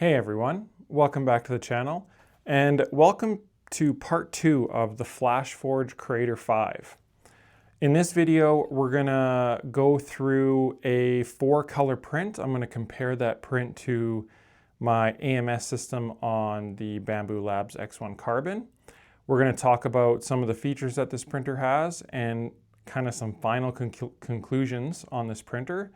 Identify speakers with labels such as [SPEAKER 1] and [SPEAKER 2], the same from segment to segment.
[SPEAKER 1] Hey everyone, welcome back to the channel and welcome to part 2 of the Flashforge Creator 5. In this video, we're gonna go through a 4-color print. I'm gonna compare that print to my AMS system on the Bambu Labs X1 Carbon. We're gonna talk about some of the features that this printer has and kind of some final conclusions on this printer.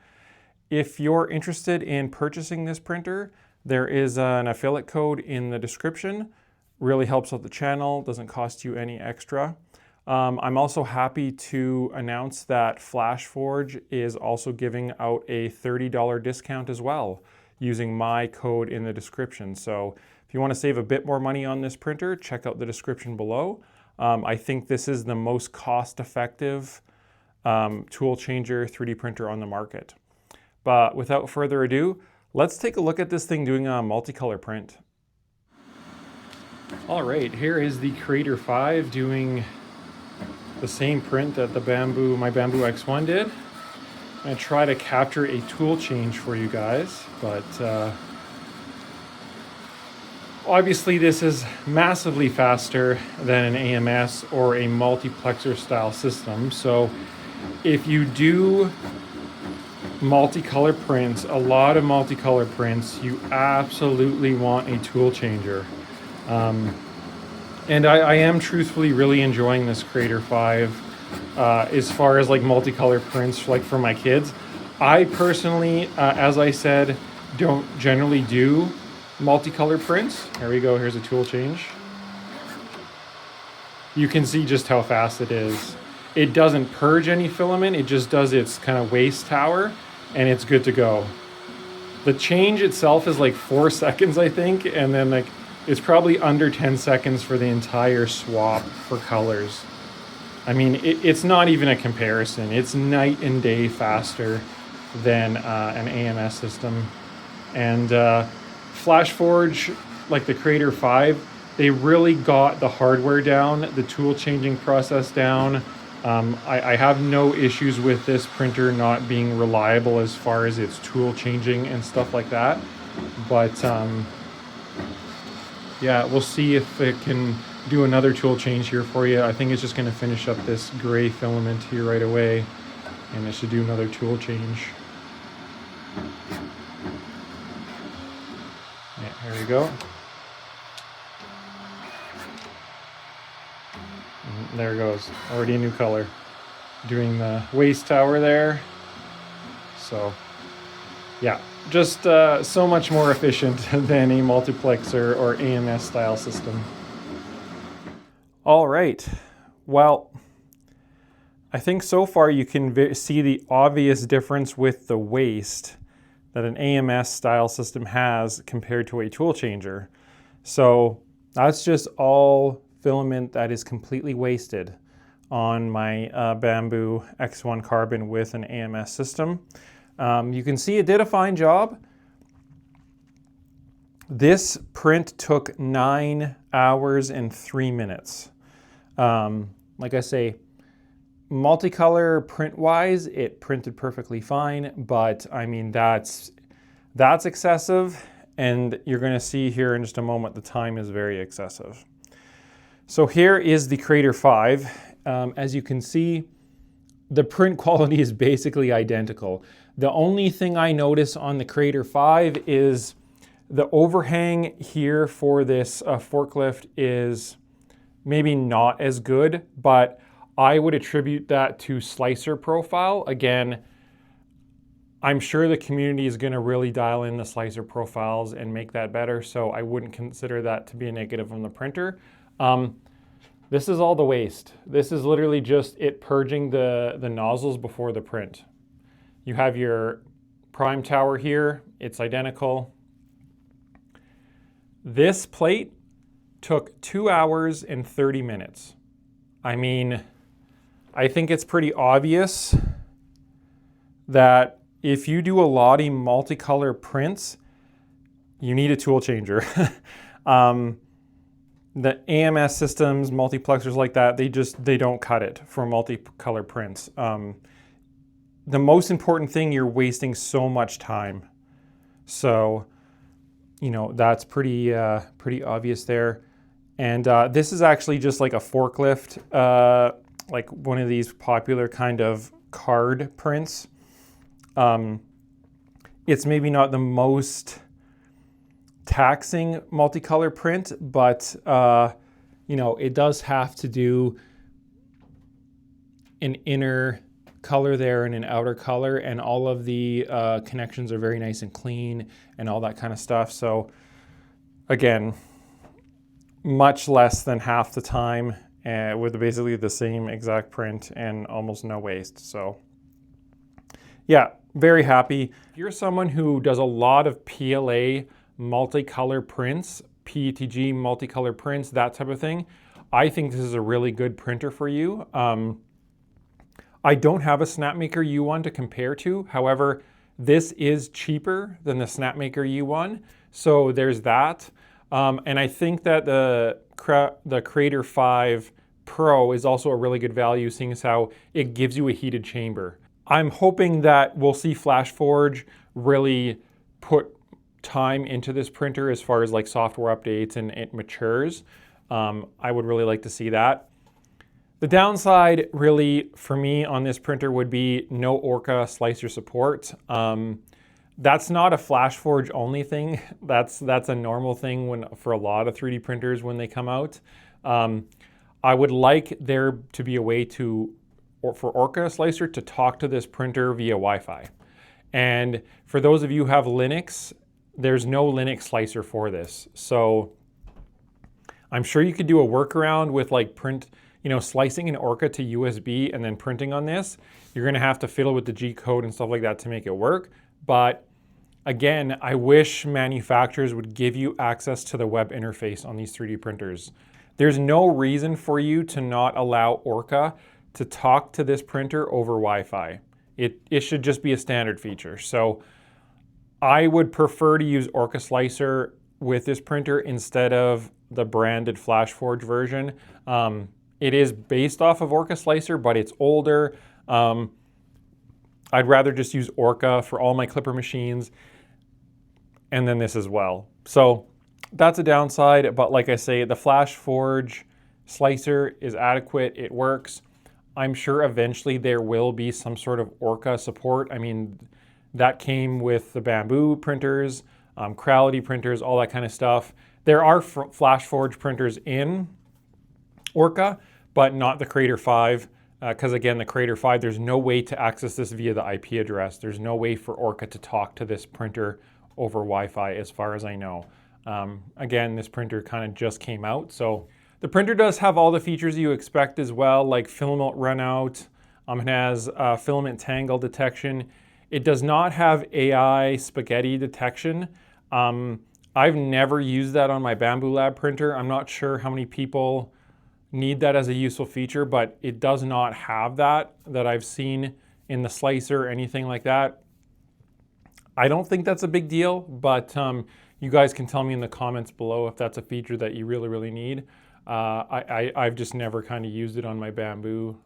[SPEAKER 1] If you're interested in purchasing this printer, there is an affiliate code in the description. Really helps out the channel, doesn't cost you any extra. I'm also happy to announce that Flashforge is also giving out a $30 discount as well using my code in the description. So if you want to save a bit more money on this printer, check out the description below. I think this is the most cost-effective tool changer 3D printer on the market. But without further ado, let's take a look at this thing doing a multicolor print. All right, here is the Creator 5 doing the same print that my Bambu X1 did. I'm gonna try to capture a tool change for you guys, but obviously this is massively faster than an AMS or a multiplexer style system. So if you do multicolor prints, a lot of multicolor prints, you absolutely want a tool changer. And I am truthfully really enjoying this Creator 5 as far as like multicolor prints like for my kids. I personally, as I said, don't generally do multicolor prints. Here we go, here's a tool change. You can see just how fast it is. It doesn't purge any filament, it just does its kind of waste tower, and it's good to go. The change itself is like 4 seconds, I think, and then like it's probably under 10 seconds for the entire swap for colors. I mean, it's not even a comparison. It's night and day faster than an AMS system. And Flashforge, like the Creator 5, they really got the hardware down, the tool changing process down. I have no issues with this printer not being reliable as far as its tool changing and stuff like that. But yeah, we'll see if it can do another tool change here for you. I think it's just going to finish up this gray filament here right away, and it should do another tool change. Yeah, here we go. There it goes, already a new color. Doing the waste tower there. So yeah, just so much more efficient than a multiplexer or AMS style system. All right, well, I think so far you can see the obvious difference with the waste that an AMS style system has compared to a tool changer. So that's just all filament that is completely wasted on my Bambu X1 Carbon with an AMS system. You can see it did a fine job. This print took 9 hours and 3 minutes. Like I say, multicolor print-wise, it printed perfectly fine, but I mean, that's excessive, and you're gonna see here in just a moment, the time is very excessive. So here is the Creator 5. As you can see, the print quality is basically identical. The only thing I notice on the Creator 5 is the overhang here for this forklift is maybe not as good, but I would attribute that to slicer profile. Again, I'm sure the community is going to really dial in the slicer profiles and make that better, so I wouldn't consider that to be a negative on the printer. This is all the waste. This is literally just it purging the nozzles before the print. You have your prime tower here, it's identical. This plate took 2 hours and 30 minutes. I mean, I think it's pretty obvious that if you do a lot of multicolor prints, you need a tool changer. The AMS systems, multiplexers like that, they don't cut it for multicolor prints. The most important thing, you're wasting so much time. So you know, that's pretty obvious there. And this is actually just like a forklift, like one of these popular kind of card prints. It's maybe not the most taxing multicolor print, but you know, it does have to do an inner color there and an outer color, and all of the connections are very nice and clean and all that kind of stuff. So again, much less than half the time with basically the same exact print and almost no waste. So yeah, very happy. If you're someone who does a lot of PLA multicolor prints, PETG multicolor prints, that type of thing, I think this is a really good printer for you. I don't have a Snapmaker U1 to compare to. However, this is cheaper than the Snapmaker U1. So there's that. And I think that the Creator 5 Pro is also a really good value, seeing as how it gives you a heated chamber. I'm hoping that we'll see Flashforge really put time into this printer as far as like software updates and it matures. I would really like to see that. The downside really for me on this printer would be no Orca slicer support. That's not a Flashforge only thing. That's a normal thing for a lot of 3D printers when they come out. I would like there to be a way for Orca slicer to talk to this printer via Wi-Fi. And for those of you who have Linux, there's no Linux slicer for this. So I'm sure you could do a workaround with like slicing an Orca to USB and then printing on this. You're gonna have to fiddle with the G code and stuff like that to make it work. But again, I wish manufacturers would give you access to the web interface on these 3D printers. There's no reason for you to not allow Orca to talk to this printer over Wi-Fi. It should just be a standard feature. So I would prefer to use Orca Slicer with this printer instead of the branded Flashforge version. It is based off of Orca Slicer, but it's older. I'd rather just use Orca for all my Clipper machines, and then this as well. So that's a downside, but like I say, the Flashforge slicer is adequate, it works. I'm sure eventually there will be some sort of Orca support. I mean, that came with the Bambu printers, Creality printers, all that kind of stuff. There are Flashforge printers in Orca, but not the Creator 5, because again, the Creator 5, there's no way to access this via the IP address. There's no way for Orca to talk to this printer over Wi-Fi as far as I know. Again, this printer kind of just came out, so the printer does have all the features you expect as well, like filament runout. It has filament tangle detection. It does not have AI spaghetti detection. I've never used that on my Bambu Lab printer. I'm not sure how many people need that as a useful feature, but it does not have that I've seen in the slicer or anything like that. I don't think that's a big deal, but you guys can tell me in the comments below if that's a feature that you really, really need. I've just never kind of used it on my Bambu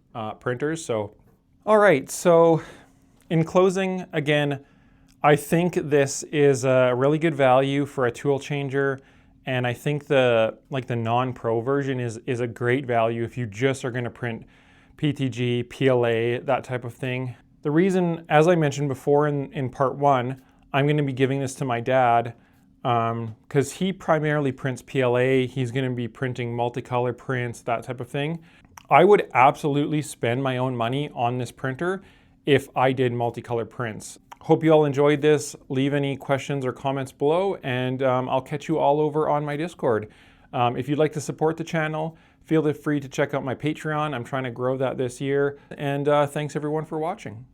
[SPEAKER 1] printers. So, all right, so in closing, again, I think this is a really good value for a tool changer. And I think the non-pro version is a great value if you just are going to print PTG, PLA, that type of thing. The reason, as I mentioned before in part one, I'm going to be giving this to my dad because he primarily prints PLA. He's going to be printing multicolor prints, that type of thing. I would absolutely spend my own money on this printer if I did multicolor prints. Hope you all enjoyed this. Leave any questions or comments below, and I'll catch you all over on my Discord. If you'd like to support the channel, feel free to check out my Patreon. I'm trying to grow that this year. And thanks everyone for watching.